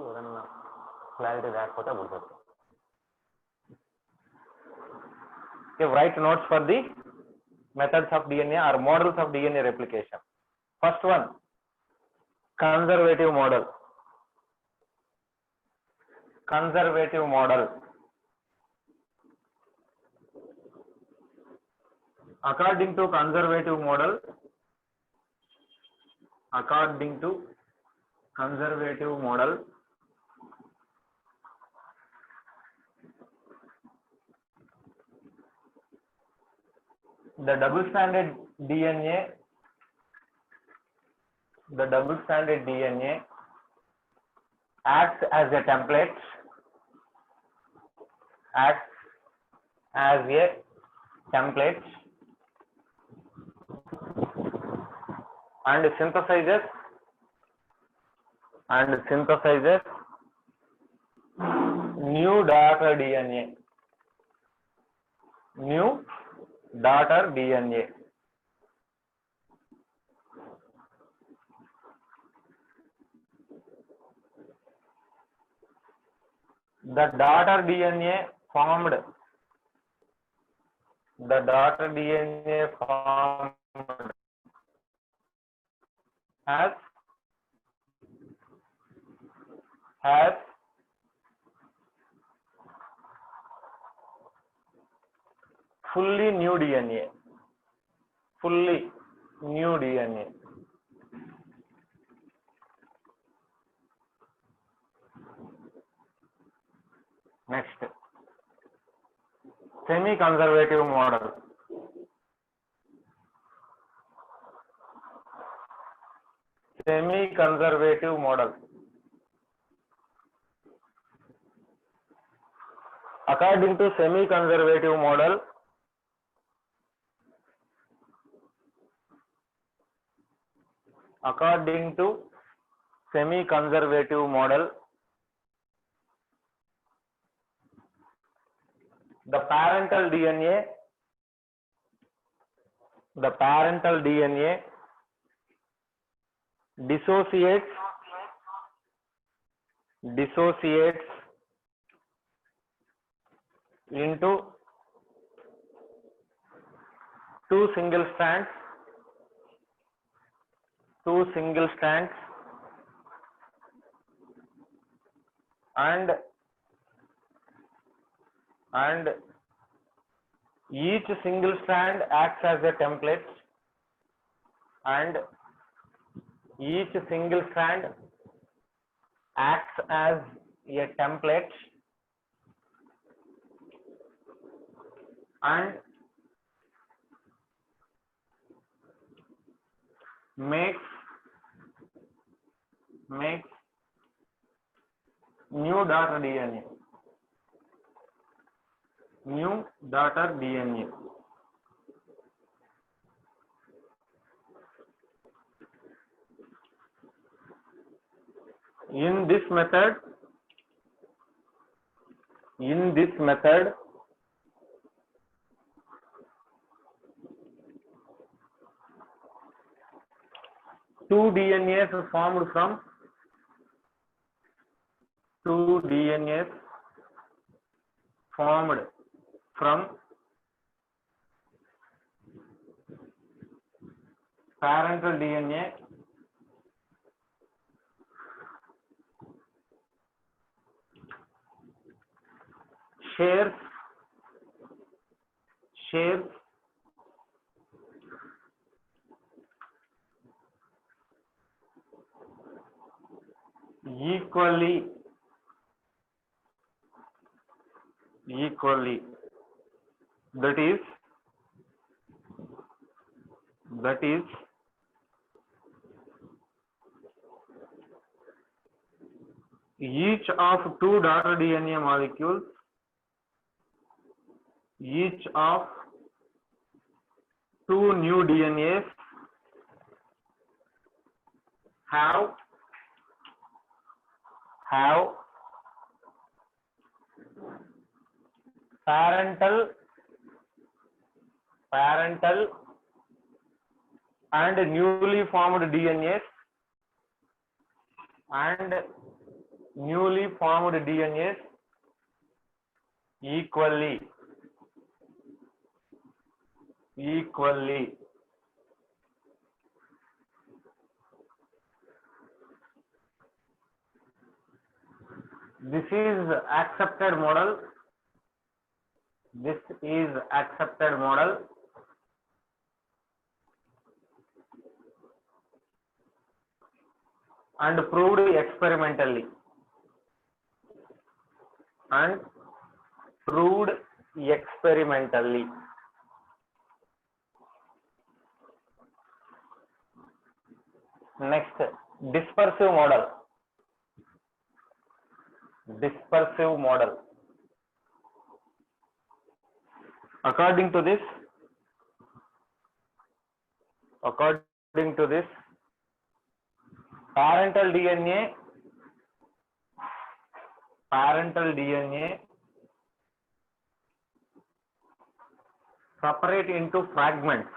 ఏదన్నా క్లారిటీ లేకపోతే అప్పుడు write notes for the methods of DNA or models of DNA replication. First one, conservative model. Conservative model. According to conservative model, the double stranded DNA acts as a template, and synthesizes new daughter DNA. The daughter DNA formed has fully new DNA. Next, semi-conservative model. According to semi-conservative model, the parental DNA dissociates into two single strands and each single strand acts as a template, and makes new daughter DNA. In this method, two DNAs formed from parental DNA shares equally that is each of two daughter DNA molecules each of two new DNAs have parental and newly formed DNAs and newly formed DNAs equally. This is accepted model. And proved experimentally. Next, dispersive model. According to this, parental DNA separate into fragments.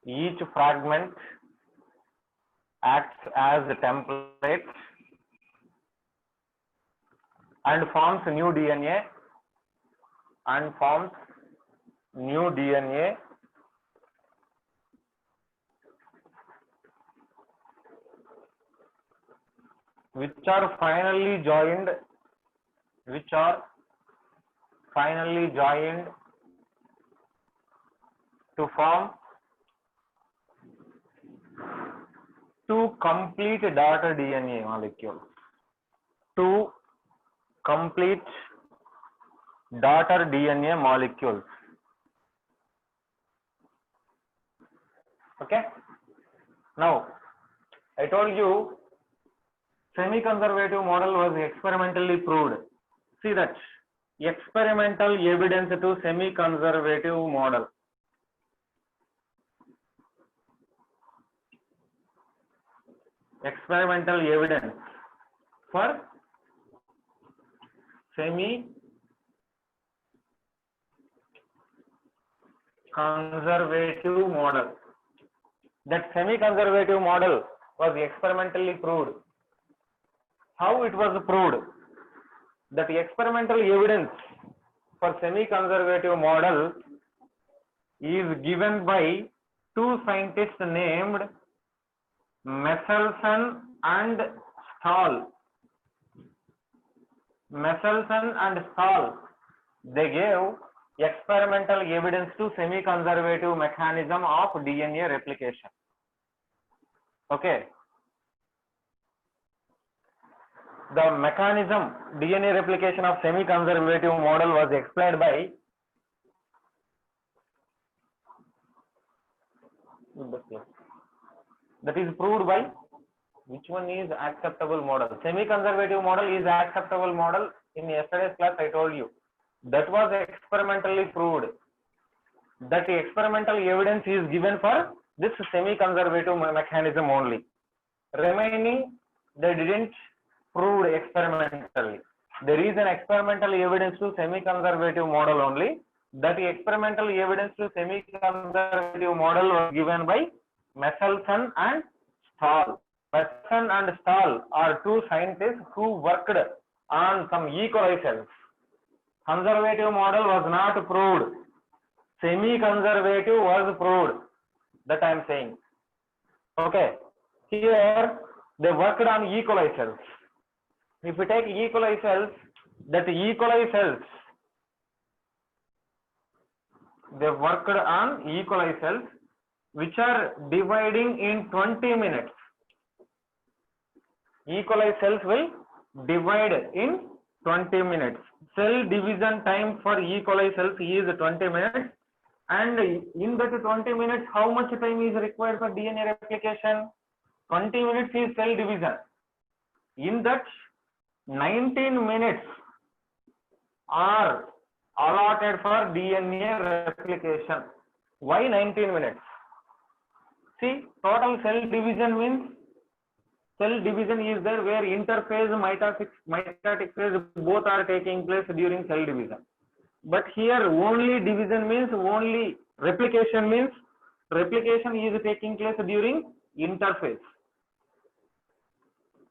Each fragment acts as a template. And forms new DNA. Which are finally joined to form two complete daughter DNA molecules. Okay. Now, I told you semi-conservative model was experimentally proved. See that experimental evidence to semi-conservative model. Experimental evidence for semi-conservative model. That semi-conservative model was experimentally proved. How it was proved? That experimental evidence for semi-conservative model is given by two scientists named Messelson and Stahl. They gave experimental evidence to semi-conservative mechanism of DNA replication. Okay. The mechanism DNA replication of semi-conservative model was explained by that is proved by which one is acceptable model. Semi-conservative model is acceptable model. In yesterday's class I told you that was experimentally proved. That experimental evidence is given for this semi-conservative mechanism only. Remaining they didn't prove experimentally. There is an experimental evidence to semi-conservative model only. That experimental evidence to semi-conservative model was given by Messelson and Stahl. Messelson and Stahl are two scientists who worked on some E. coli cells. Conservative model was not proved. Semi-conservative was proved. That I am saying. Okay. Here they worked on E. coli cells. If we take E. coli cells, that E. coli cells, they worked on E. coli cells which are dividing in 20 minutes. E. coli cells will divide in 20 minutes. Cell division time for E. coli cells is 20 minutes. And in that 20 minutes, how much time is required for DNA replication? 20 minutes is cell division. In that, 19 minutes are allotted for DNA replication. Why 19 minutes? See, total cell division means cell division is there where interphase mitotic phase both are taking place during cell division. But here only division means only replication means replication is taking place during interphase.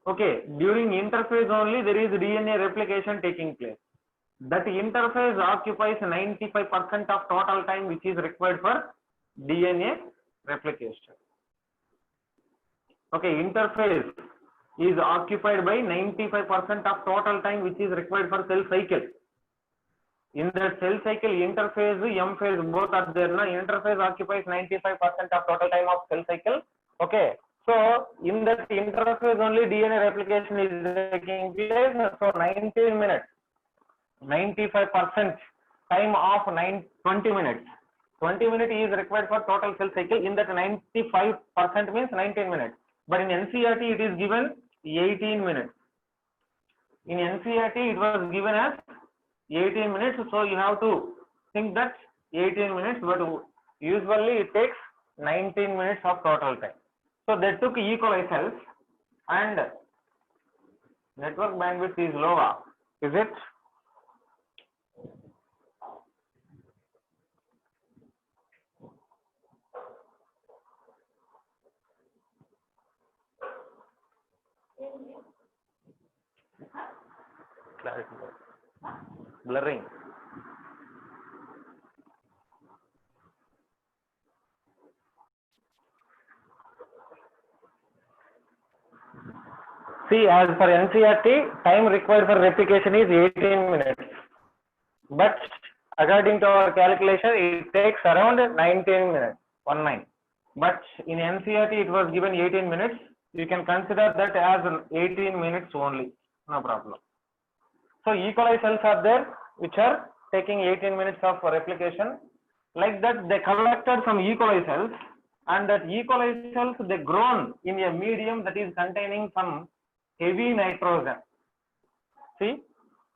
Okay, during interphase only there is DNA replication taking place. That interphase occupies 95% of total time which is required for DNA replication. Okay, interphase is occupied by 95% of total time which is required for cell cycle. In the cell cycle, interphase, M phase both are there. Now, interphase occupies 95% of total time of cell cycle. Okay, so in that interphase only DNA replication is taking place. So 19 minutes, 95% time of 20 minutes. 20 minutes is required for total cell cycle. In that 95% means 19 minutes. But in NCERT it is given 18 minutes. In NCERT it was given as 18 minutes, so you have to think that 18 minutes, but usually it takes 19 minutes of total time. So they took E. coli cells and network bandwidth is lower, is it? Clarity. Blurring. See, as per NCERT, time required for replication is 18 minutes. But according to our calculation, it takes around 19 minutes, 19. But in NCERT, it was given 18 minutes. You can consider that as 18 minutes only, no problem. So E. coli cells are there, which are taking 18 minutes of replication. Like that, they collected some E. coli cells, and that E. coli cells, they grown in a medium that is containing some heavy nitrogen. See,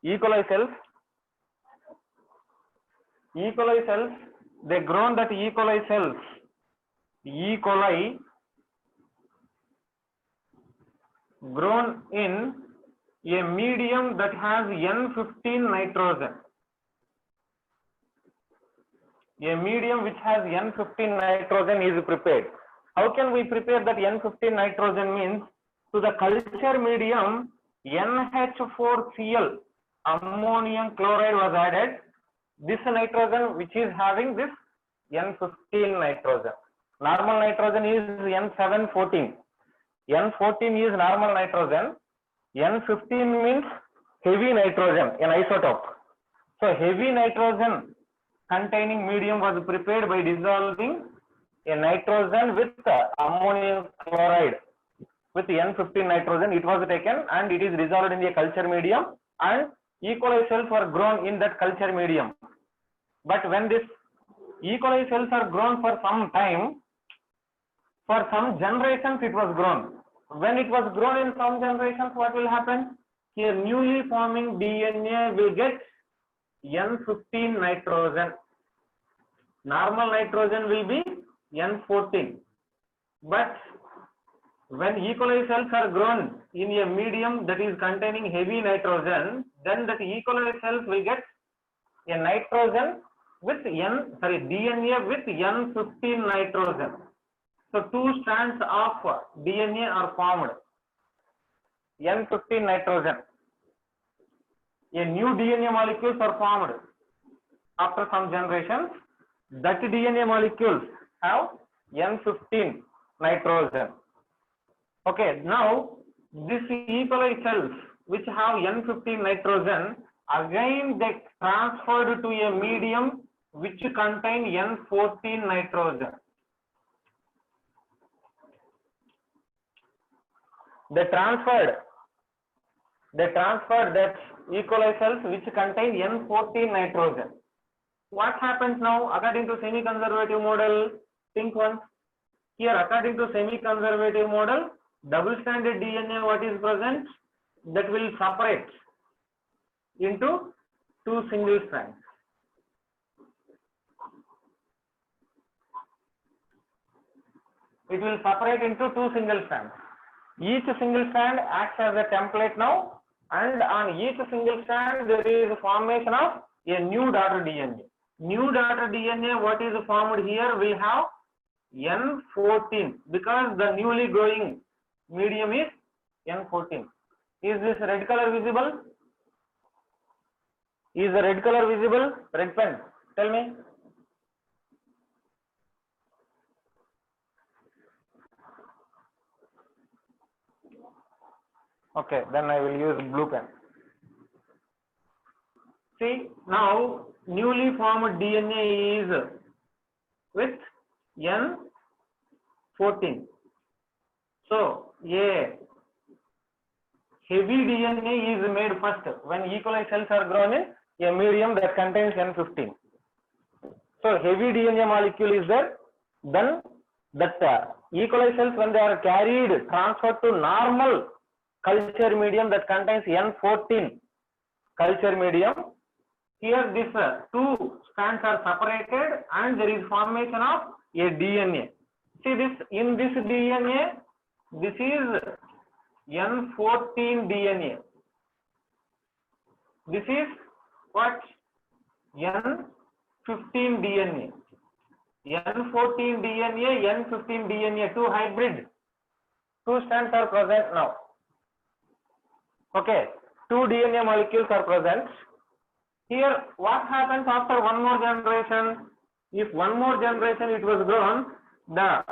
E. coli cells, they grown that E. coli cells, E. coli grown in a medium that has N15 nitrogen. A medium which has N15 nitrogen is prepared. How can we prepare that N15 nitrogen means? To the culture medium, NH4Cl, ammonium chloride was added. This nitrogen which is having this N15 nitrogen. Normal nitrogen is N714. N14 is normal nitrogen. N15 means heavy nitrogen, an isotope. So heavy nitrogen containing medium was prepared by dissolving a nitrogen with ammonium chloride. With N15 nitrogen, it was taken and it is dissolved in a culture medium, and E. coli cells were grown in that culture medium. But when this E. coli cells are grown for some time, for some generations it was grown. When it was grown in some generations, what will happen? Here newly forming DNA will get N15 nitrogen. Normal nitrogen will be N14. But when E. coli cells are grown in a medium that is containing heavy nitrogen, then that E. coli cells will get a nitrogen with DNA with N15 nitrogen. So two strands of DNA are formed. N15 nitrogen. A new DNA molecules are formed after some generations. That DNA molecules have N15 nitrogen. Okay, now this E. coli cells which have N15 nitrogen, again they transferred to a medium which contain N14 nitrogen. They transferred that E. coli cells which contain N14 nitrogen. What happens now according to semi-conservative model? Think once. Here according to semi-conservative model, double-stranded DNA what is present? That will separate into two single strands. It will separate into two single strands. Each single strand acts as a template now, and on each single strand there is formation of a new daughter DNA. New daughter DNA, what is formed here, will have N14 because the newly growing medium is N14. Is this red color visible? Is the red color visible? Red pen, tell me. Okay, then I will use blue pen. See, now newly formed DNA is with N14. So, a heavy DNA is made first when E. coli cells are grown in a medium that contains N15. So, heavy DNA molecule is there. Then that E. coli cells, when they are carried, transferred to normal culture medium that contains N14 culture medium, here these two strands are separated and there is formation of a DNA. See this, in this DNA, this is N14 DNA. This is what? N15 DNA. N14 DNA, N15 DNA, two hybrid. Two strands are present now. Okay, two DNA molecules are present. Here, what happens after one more generation? If one more generation it was grown, the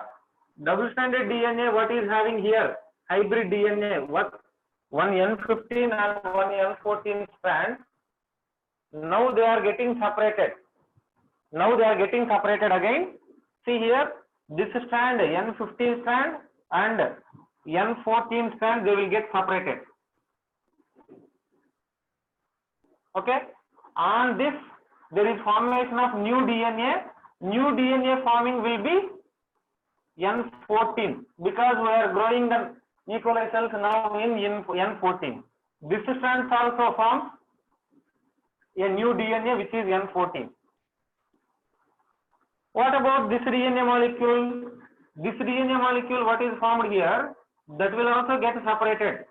double-stranded DNA, what is having here? Hybrid DNA, what? One N15 and one N14 strand. Now they are getting separated. Now they are getting separated again. See here, this strand, N15 strand and N14 strand, they will get separated. Okay, on this there is formation of new DNA. New DNA forming will be N14 because we are growing the E. coli cells now in N14. This strand also forms a new DNA which is N14. What about this DNA molecule? This DNA molecule, what is formed here, that will also get separated.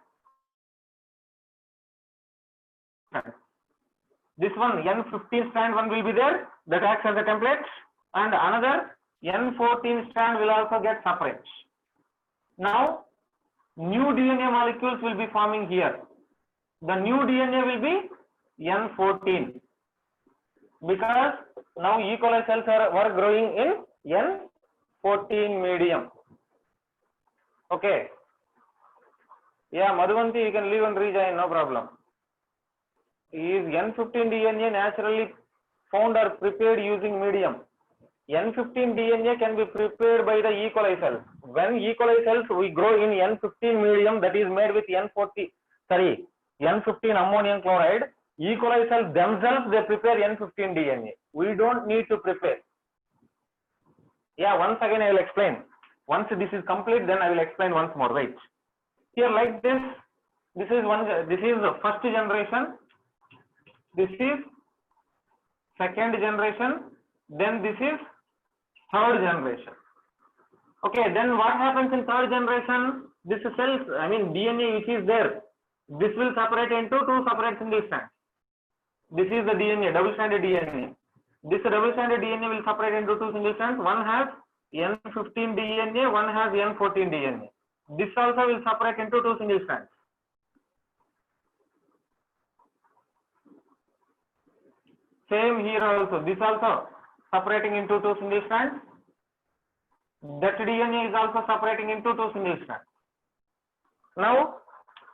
This one N15 strand one will be there that acts as a template, and another N14 strand will also get separate. Now new DNA molecules will be forming here. The new DNA will be N14 because now E. coli cells were growing in N14 medium. Okay. Yeah, Madhuvanti, you can leave and rejoin, no problem. Is N15 DNA naturally found or prepared using medium? N15 DNA can be prepared by the E. coli cells. When E. coli cells we grow in N15 medium that is made with N15 ammonium chloride, E. coli cells themselves they prepare N15 DNA. We don't need to prepare. Yeah, once again I will explain. Once this is complete, then I will explain once more. Right. Here like this, this is the first generation. This is second generation, then this is third generation. Okay, then what happens in third generation? This cells, I mean DNA which is there, this will separate into two separate single strands. This is the DNA, double-stranded DNA. This double-stranded DNA will separate into two single strands. One has N15 DNA, one has N14 DNA. This also will separate into two single strands. Same here also, this also separating into two single strands. That DNA is also separating into two single strands. Now,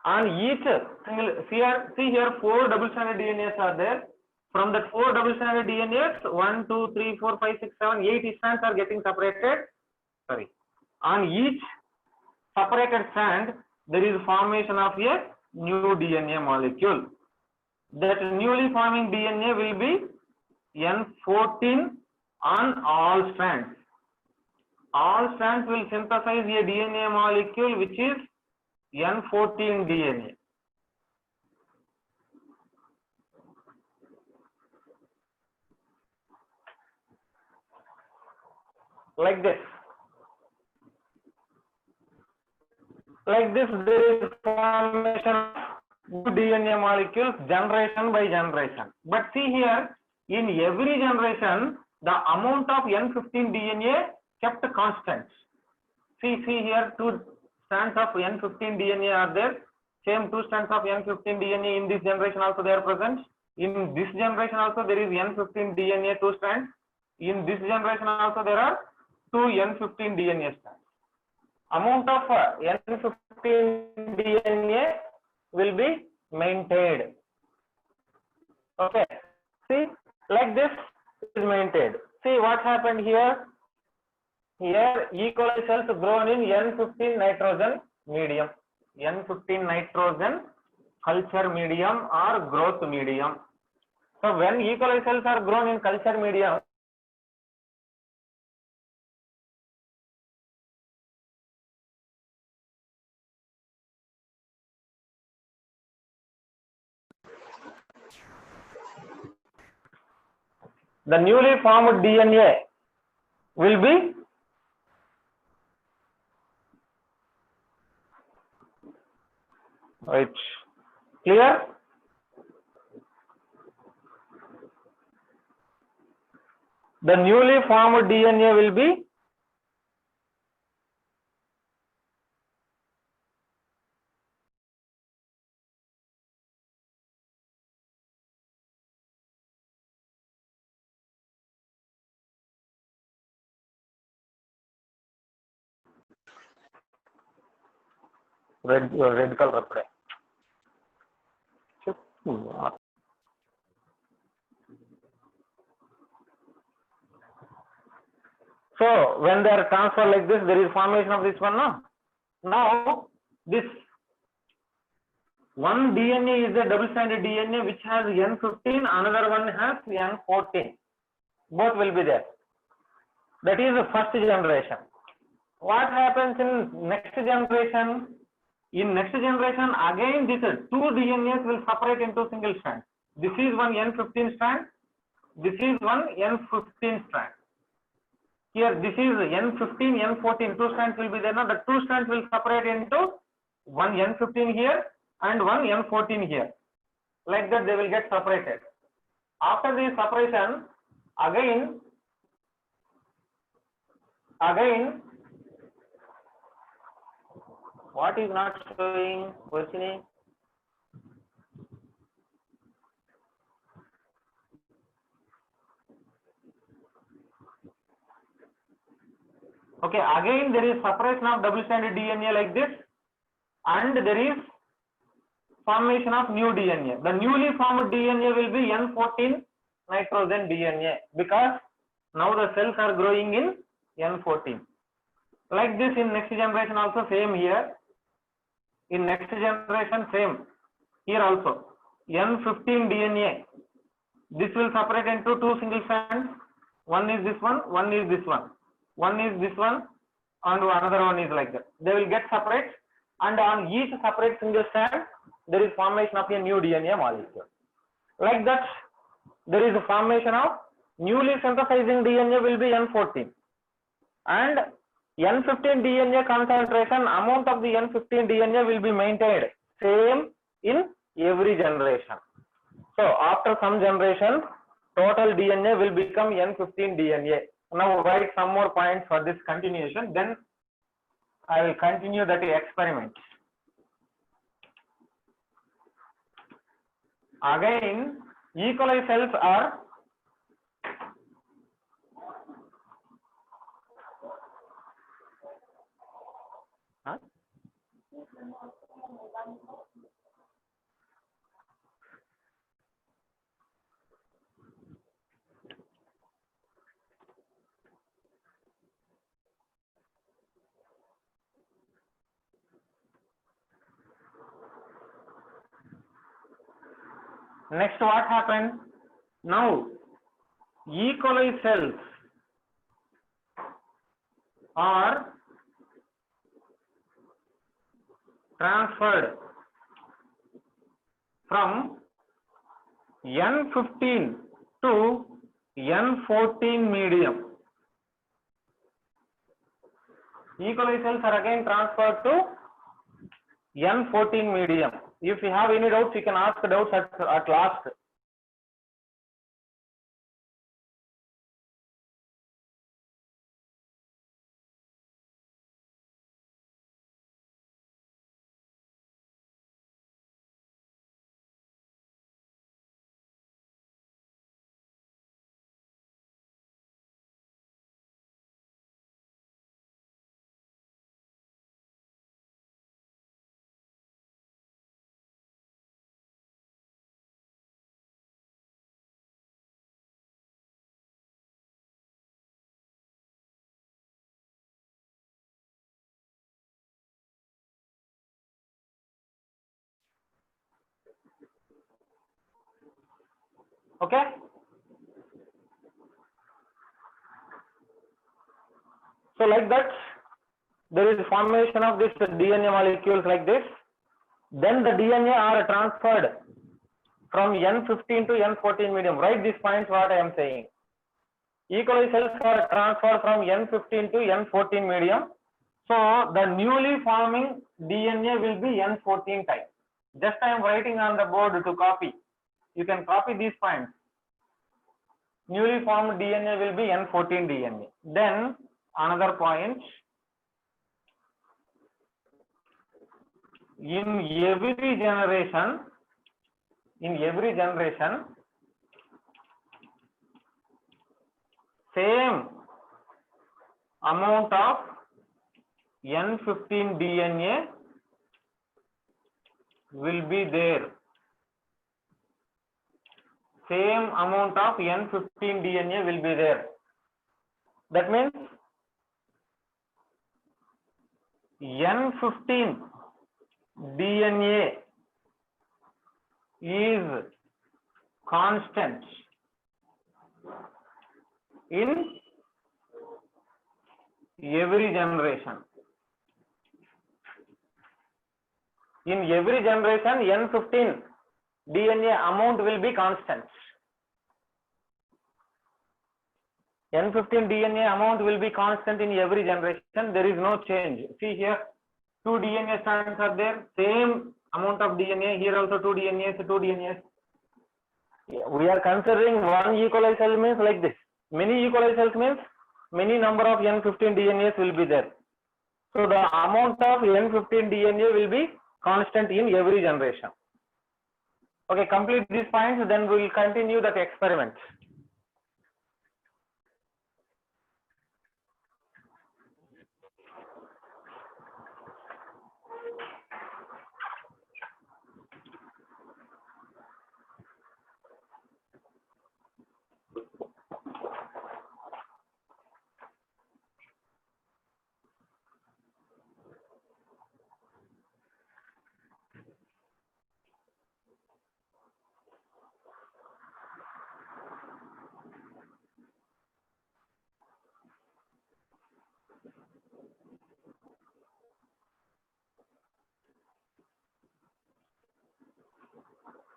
on each single, see here 4 double-stranded DNAs are there. From that 4 double-stranded DNAs, 1, 2, 3, 4, 5, 6, 7, 8 strands are getting separated. Sorry. On each separated strand, there is formation of a new DNA molecule. That newly forming DNA will be N14 on all strands. All strands will synthesize a DNA molecule which is N14 DNA. Like this. Like this, there is formation of DNA molecules generation by generation. But see here, in every generation, the amount of N15 DNA kept constant. See here, two strands of N15 DNA are there. Same two strands of N15 DNA in this generation also they are present. In this generation also there is N15 DNA two strands. In this generation also there are two N15 DNA strands. Amount of N15 DNA will be maintained. Okay. See, like this is maintained. See what happened here. Here E. coli cells grown in N15 nitrogen medium. N15 nitrogen culture medium or growth medium. So when E. coli cells are grown in culture medium, the newly formed DNA will be clear? The newly formed DNA will be red color. So when they are transferred like this, there is formation of this one. No? Now this one DNA is a double-stranded DNA which has N15, another one has N14. Both will be there. That is the first generation. What happens in next generation? In next generation, again this two DNAs will separate into single strand. This is one N15 strand. This is one N15 strand. Here this is N15, N14. Two strands will be there. Now the two strands will separate into one N15 here and one N14 here. Like that they will get separated. After this separation, again what is not showing? Questioning. Okay, again there is separation of double-stranded DNA like this, and there is formation of new DNA. The newly formed DNA will be N14 nitrogen DNA because now the cells are growing in N14. Like this in next generation also same here. In next generation same. Here also N15 DNA. This will separate into two single strands. One is this one is this one. One is this one and another one is like that. They will get separate, and on each separate single strand there is formation of a new DNA molecule. Like that there is a formation of newly synthesizing DNA will be N14, and N15 DNA concentration, amount of the N15 DNA will be maintained same in every generation. So after some generation, total DNA will become N15 DNA. Now write some more points for this continuation, then I will continue that experiment. Again, E. coli cells are next what happened? Now E. coli cells are transferred from N15 to N14 medium. E. coli cells are again transferred to N14 medium. If you have any doubts, you can ask doubts at last. Okay. So like that, there is formation of this DNA molecules like this. Then the DNA are transferred from N15 to N14 medium. Write these points what I am saying. E. coli cells are transferred from N15 to N14 medium. So the newly forming DNA will be N14 type. Just I am writing on the board to copy. You can copy these points. Newly formed DNA will be N14 DNA. Then another point, in every generation, same amount of N15 DNA will be there. Same amount of N15 DNA will be there. That means N15 DNA is constant in every generation. In every generation, N15 DNA amount will be constant. N15 DNA amount will be constant in every generation. There is no change. See here, 2 DNA strands are there. Same amount of DNA. Here also 2 DNAs, 2 DNAs. We are considering one E. coli cell means like this. Many E. coli cells means many number of N15 DNAs will be there. So the amount of N15 DNA will be constant in every generation. Okay, complete these points, then we will continue that experiment.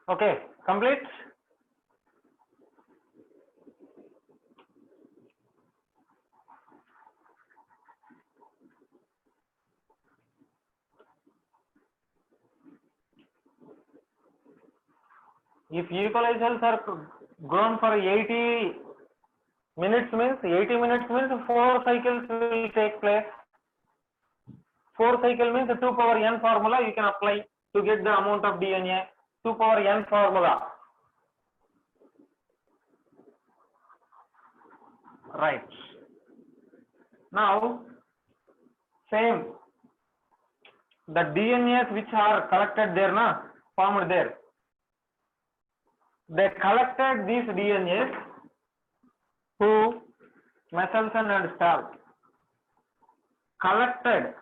Okay, complete. If E. coli cells are grown for 80 minutes means 4 cycles will take place. 4 cycle means 2 power n formula you can apply to get the amount of DNA. 2 power n formula. Right. Now, same. The DNAs which are collected there, formed there. They collected these DNAs who Messelson and Stahl collected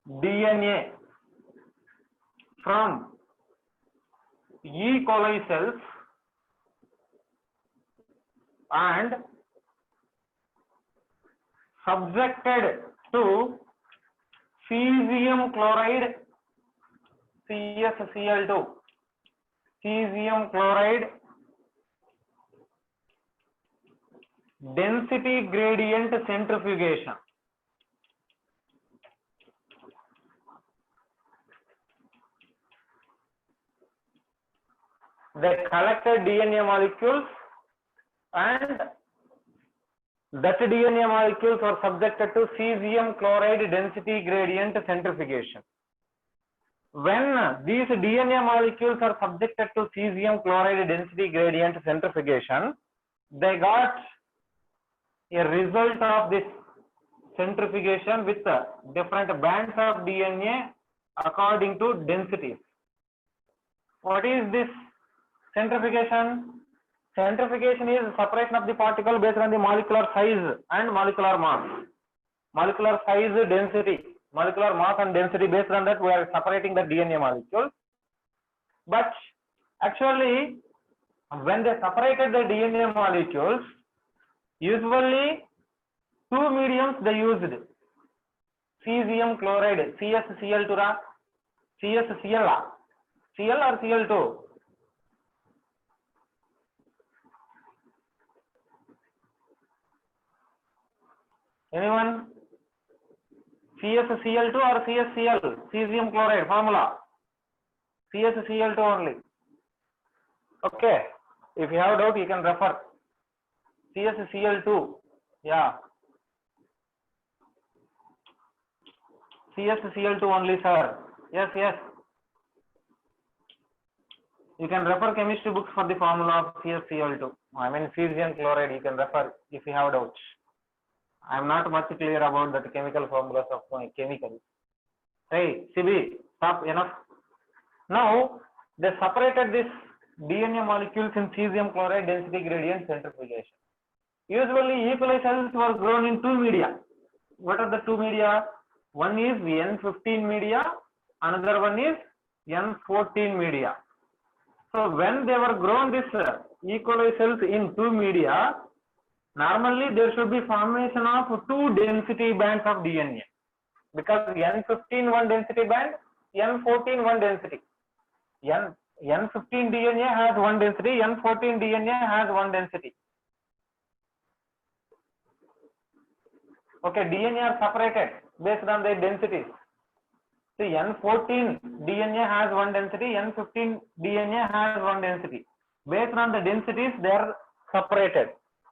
DNA from E. coli cells and subjected to cesium chloride CsCl2 cesium chloride density gradient centrifugation. they collected DNA molecules and that DNA molecules were subjected to cesium chloride density gradient centrifugation. When these DNA molecules are subjected to cesium chloride density gradient centrifugation, they got a result of this centrifugation with different bands of DNA according to densities. What is this centrifugation? Centrifugation is separation of the particle based on the molecular size and molecular mass. Molecular size, density, molecular mass and density, based on that we are separating the DNA molecules. But actually, when they separated the DNA molecules, usually two mediums they used. Cesium chloride, CsCl2, CsCl, Cl or Cl2? Anyone? CsCl2 or CsCl? Cesium chloride formula. CsCl2 only. Okay. If you have doubt, you can refer. CsCl2. Yeah. CsCl2 only, sir. Yes, yes. You can refer chemistry books for the formula of CsCl2. I mean cesium chloride, you can refer if you have doubts. I am not much clear about the chemical formulas of chemicals. Hey, CB, stop, enough. Now, they separated this DNA molecules in cesium chloride density gradient centrifugation. Usually, E. coli cells were grown in two media. What are the two media? One is N15 media, another one is N14 media. So, when they were grown this E. coli cells in two media, normally there should be formation of two density bands of DNA, because N15 one density band, N14 one density. N15 DNA has one density, N14 DNA has one density. Okay, DNA are separated based on their densities. See, N14 DNA has one density, N15 DNA has one density. Based on the densities, they are separated.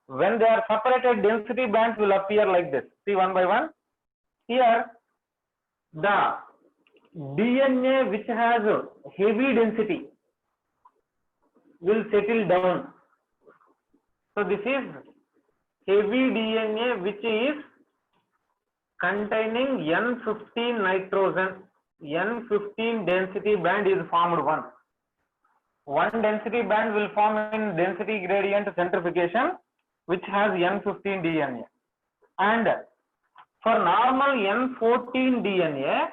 When they are separated, density bands will appear like this. See, one by one. Here, the DNA which has heavy density will settle down. So, this is heavy DNA which is containing N15 nitrogen. N15 density band is formed one. One density band will form in density gradient centrifugation, which has N15 DNA. And for normal N14 DNA,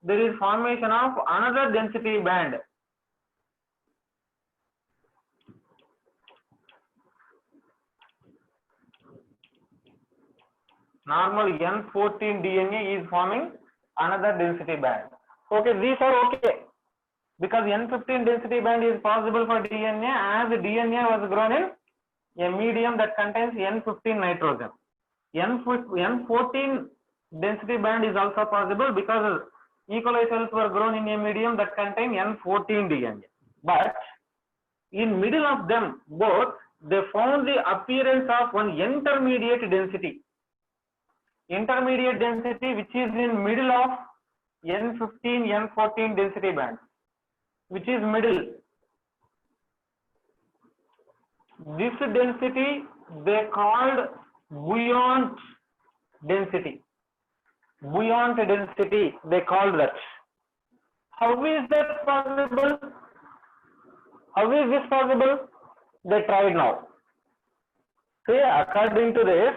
there is formation of another density band. Normal N14 DNA is forming another density band. Okay, these are okay, because N15 density band is possible for DNA as DNA was grown in a medium that contains N15 nitrogen. N14 density band is also possible because E. coli cells were grown in a medium that contains N14 DNA. But in middle of them both, they found the appearance of one intermediate density. Intermediate density which is in middle of N15, N14 density band, which is middle. This density they called buoyant density. Buoyant density they called that. How is that possible? How is this possible? They tried now. See, according to this,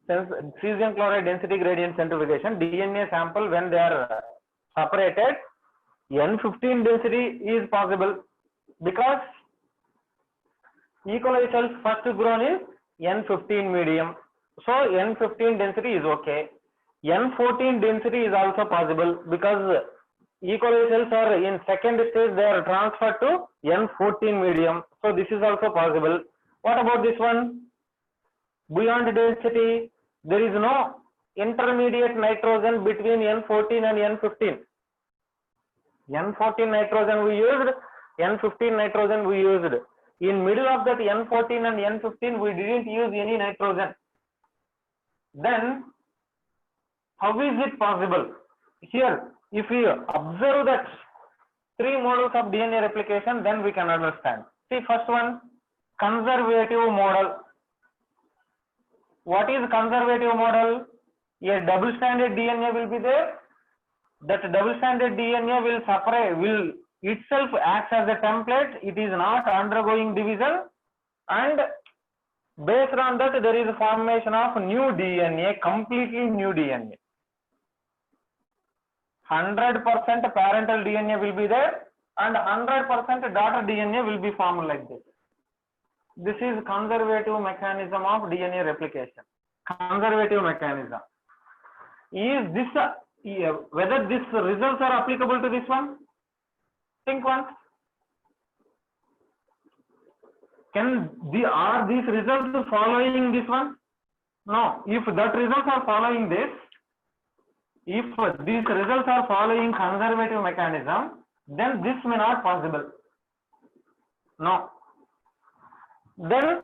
since cesium chloride density gradient centrifugation, DNA sample when they are separated, N15 density is possible because E. coli cells first grown in N15 medium. So N15 density is okay. N14 density is also possible because E. coli cells are in second stage, they are transferred to N14 medium. So this is also possible. What about this one? Buoyant density. There is no intermediate nitrogen between N14 and N15. N14 nitrogen we used, N15 nitrogen we used. In middle of that N14 and N15, we didn't use any nitrogen. Then how is it possible? Here, if we observe that 3 models of DNA replication, then we can understand. See, first one, conservative model. What is conservative model? A double-stranded DNA will be there. That double-stranded DNA will separate, will itself acts as a template. It is not undergoing division, and based on that, there is a formation of new DNA, completely new DNA. 100% parental DNA will be there, and 100% daughter DNA will be formed like this. This is conservative mechanism of DNA replication. Conservative mechanism. Is this whether these results are applicable to this one? Think once. Are these results following this one? No. If that results are following this, if these results are following conservative mechanism, then this may not possible. No. Then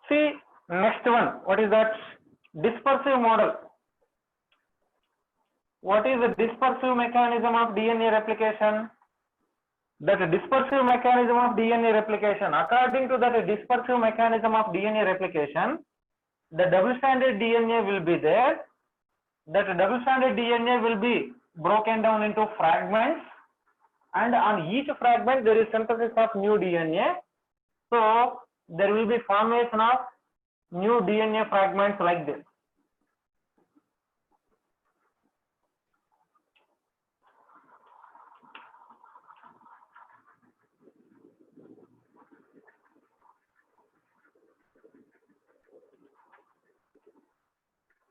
see next one. What is that? Dispersive model. What is the dispersive mechanism of DNA replication? That dispersive mechanism of DNA replication. According to that dispersive mechanism of DNA replication, the double-stranded DNA will be there. That double-stranded DNA will be broken down into fragments, and on each fragment there is synthesis of new DNA. So there will be formation of new DNA fragments like this.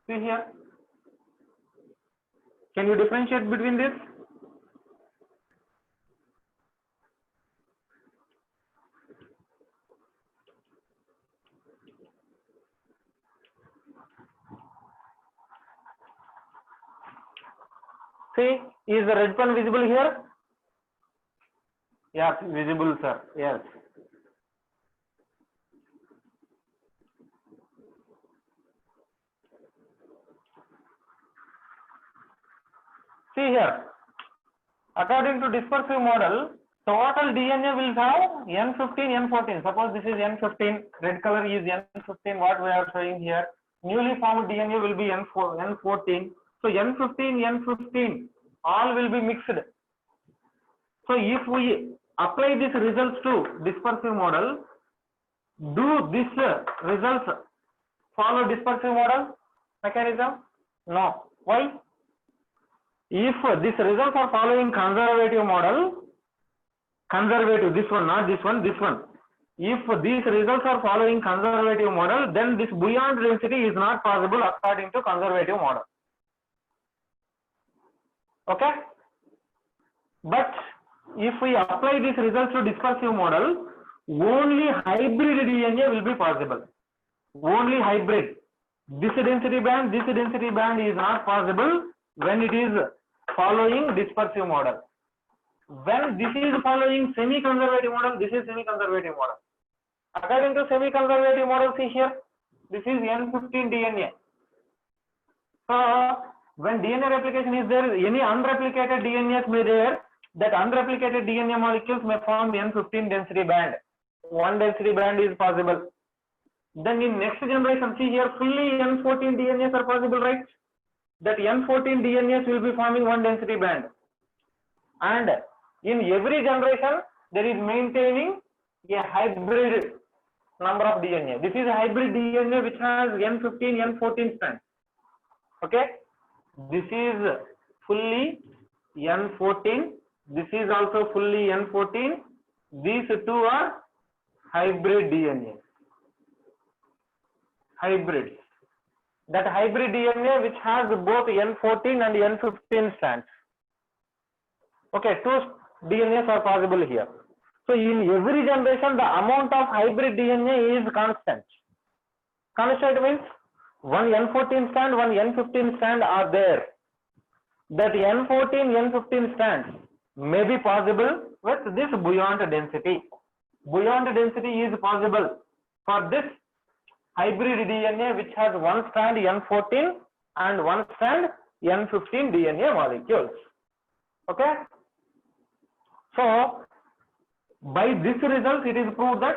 See here. Can you differentiate between this? See, is the red pen visible here? Yes, visible, sir. Yes. See here, according to dispersive model, total DNA will have N15, N14. Suppose this is N15, red color is N15, what we are showing here. Newly formed DNA will be N14. So N15, N15, all will be mixed. So if we apply these results to dispersive model, do these results follow dispersive model mechanism? No. Why? If these results are following conservative model, conservative, this one, not this one, this one. If these results are following conservative model, then this buoyant density is not possible according to conservative model. Okay? But if we apply these results to dispersive model, only hybrid DNA will be possible. Only hybrid. This density band is not possible when it is following dispersive model. When this is following semi-conservative model, this is semi-conservative model. According to semi-conservative model, see here, this is N15 DNA. So when DNA replication is there, any unreplicated DNAs may there, that unreplicated DNA molecules may form N15 density band. One density band is possible. Then in next generation, see here, fully N14 DNAs are possible, right? That N14 DNAs will be forming one density band. And in every generation, there is maintaining a hybrid number of DNA. This is a hybrid DNA which has N15, N14 strands. Okay? This is fully N14. This is also fully N14. These two are hybrid DNA. Hybrids. That hybrid DNA which has both N14 and N15 strands. Okay, two DNAs are possible here. So in every generation, the amount of hybrid DNA is constant. Constant means one N14 strand, one N15 strand are there. That N14, N15 strands may be possible with this buoyant density. buoyant density is possible for this hybrid DNA which has one strand N14 and one strand N15 DNA molecules. Okay. So by this result, it is proved that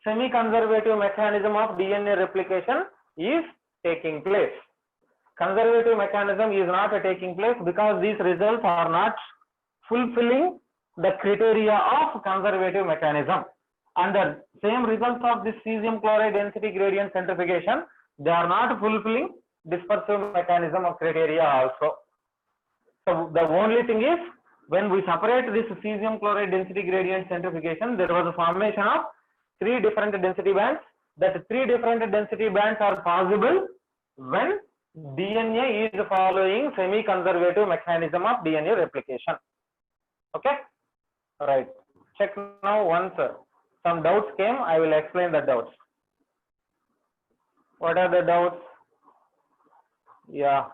semi-conservative mechanism of DNA replication is taking place. Conservative mechanism is not taking place because these results are not fulfilling the criteria of conservative mechanism. And the same results of this cesium chloride density gradient centrifugation, they are not fulfilling dispersive mechanism of criteria also. So the only thing is, when we separate this cesium chloride density gradient centrifugation, there was a formation of 3 different density bands. That 3 different density bands are possible when DNA is following semi-conservative mechanism of DNA replication. Okay, right. Check now. Once some doubts came, I will explain the doubts. What are the doubts? Yeah.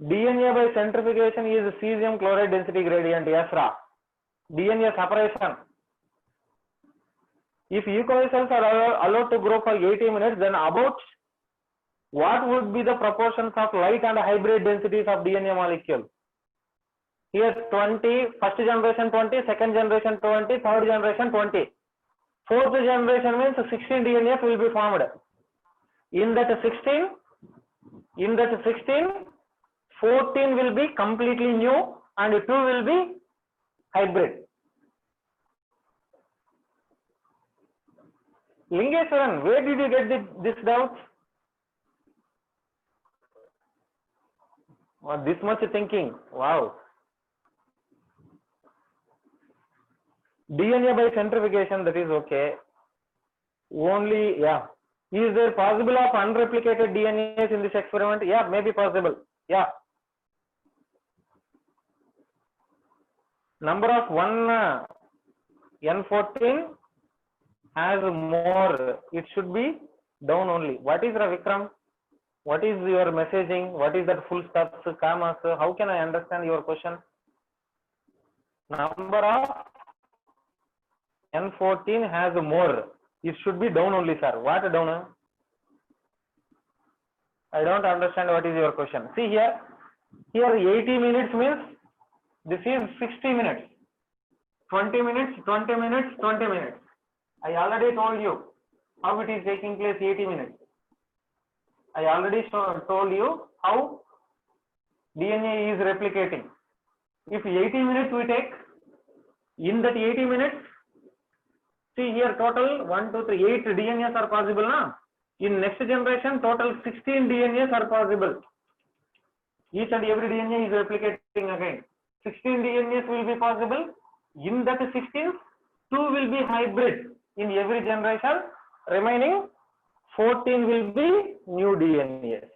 DNA by centrifugation is cesium chloride density gradient. Yes, Ra. DNA separation. If eukaryote cells are allowed to grow for 80 minutes, then about what would be the proportions of light and hybrid densities of DNA molecule? Here 20, first generation 20, second generation 20, third generation 20. Fourth generation means 16 DNAs will be formed. In that 16, 14 will be completely new and 2 will be hybrid. Lingeshwaran, where did you get this doubt? This much thinking. Wow. DNA by centrifugation, that is okay. Only, yeah. Is there possible of unreplicated DNAs in this experiment? Yeah, maybe possible. Yeah. Number of 1 N14 has more. It should be down only. What is Ravikram? What is your messaging? What is that full stops, commas? How can I understand your question? Number of N14 has more. It should be down only, sir. What down? I don't understand what is your question. See here 80 minutes means this is 60 minutes. 20 minutes, 20 minutes, 20 minutes. I already told you how it is taking place 80 minutes. I already told you how DNA is replicating. If 80 minutes we take, in that 80 minutes, see here total 1, 2, 3, 8 DNAs are possible now. In next generation, total 16 DNAs are possible. Each and every DNA is replicating again. 16 DNAs will be possible. In that 16, 2 will be hybrid in every generation. Remaining 14 will be new DNAs.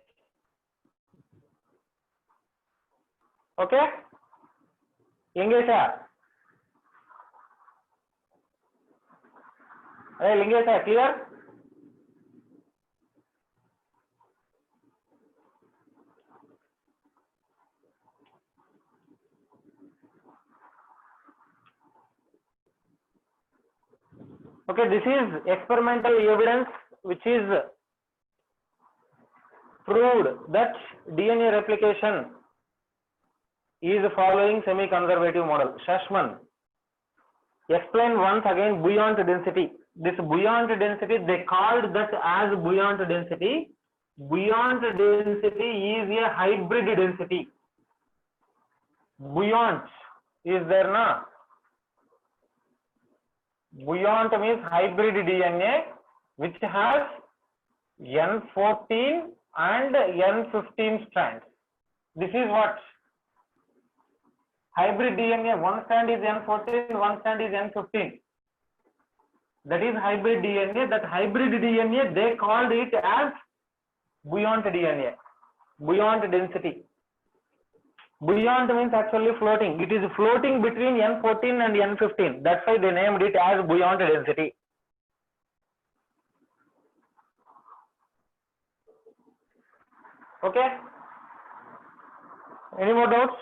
Okay? Lingesha? Hey, Lingesha, clear? Okay, this is experimental evidence which is proved that DNA replication is following semi-conservative model. Shashman, explain once again buoyant density. This buoyant density, they called that as buoyant density. Buoyant density is a hybrid density. Buoyant is there na? Buoyant means hybrid DNA which has N14 and N15 strands. This is what? Hybrid DNA, one strand is N14, one strand is N15. That is hybrid DNA. That hybrid DNA, they called it as buoyant DNA, buoyant density. Buoyant means actually floating. It is floating between N14 and N15. That's why they named it as buoyant density. Okay? Any more doubts?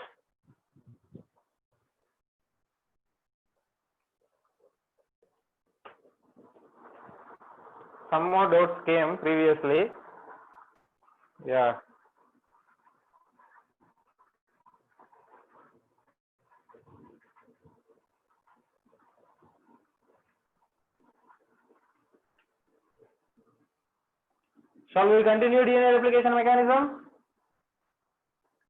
some more doubts came previously. Yeah. Shall we continue DNA replication mechanism?